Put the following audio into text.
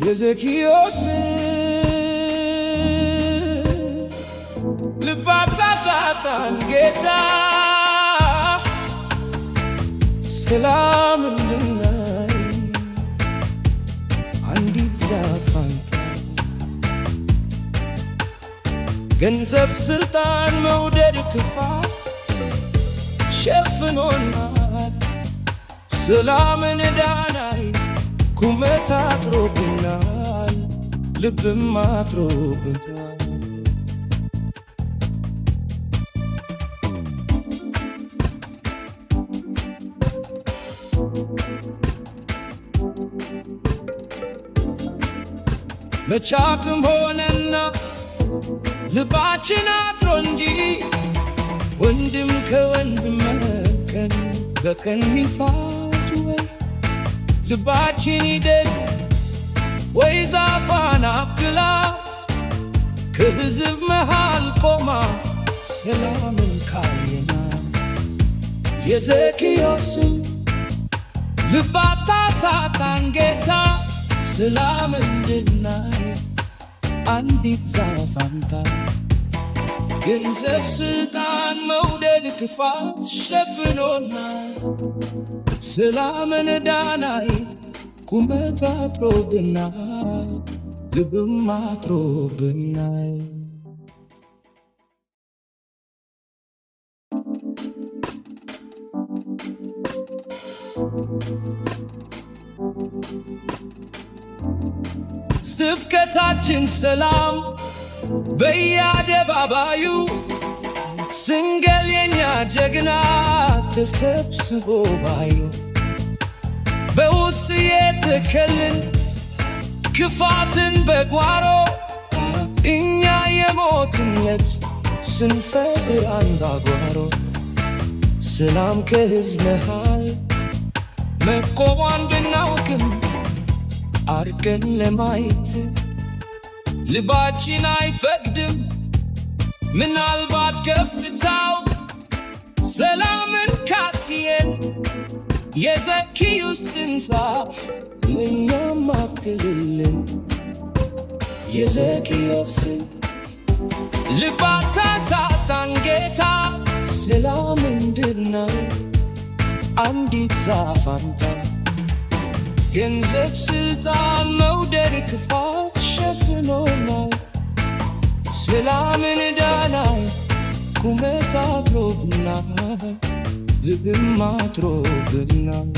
የዘኪዮስ ልባት ሳጣን ጌታ ሰላም እንድናይ አንዲት ዛፍ ገንዘብ ስልጣን መውደድ ክፋት ሸፍኖናል ሰላምን ዳናይ ቁመት አጥሮብናል ልብም አጥሮብናል መቻክም ሆነና ልባችን አጥሮ እንጂ ወንድም ከወንድም መከን በቀን ይፋቱ ወይ ልባችን ይደግ ወይ ዛፏን አብቅላት ከሕዝብ መሃል ቆማ ሰላምን ካየናት የዘኪዮስን ልባት ሳጣን ጌታ ሰላም እንድናይ አንዲት ዛፍ አምጣ ገንዘብ ስልጣን መውደድ ክፋት ሸፍኖናል ሰላምን ዳናይ ቁመት አጥሮብናል ልብም አጥሮብናል ስብከታችን ሰላም በየአደባባዩ ስንገል የኛ ጀግና ተሰብስቦ ባዩ በውስጥ የተከልን ክፋትን በጓሮ እኛ የሞትነት ስንፈጥር አንባጓሮ ሰላም ከሕዝብ መሃል መቆሟን ብናውቅም አርገን ለማየት ልባችን አይፈቅድም ምናልባት ከፍታው ሰላምን ካስየን የዘኪዮስን ዛፍ ለእኛም አብቅልልን የዘኪዮስን ልባት ሳጣን ጌታ ሰላም እንድናይ አንዲት ዛፍ አምጣ ገንዘብ ስልጣን መውደድ ክፋት ሸፍኖናል ሰላምን ዳናይ ቁመት አጥሮብናል ልብም አጥሮብናል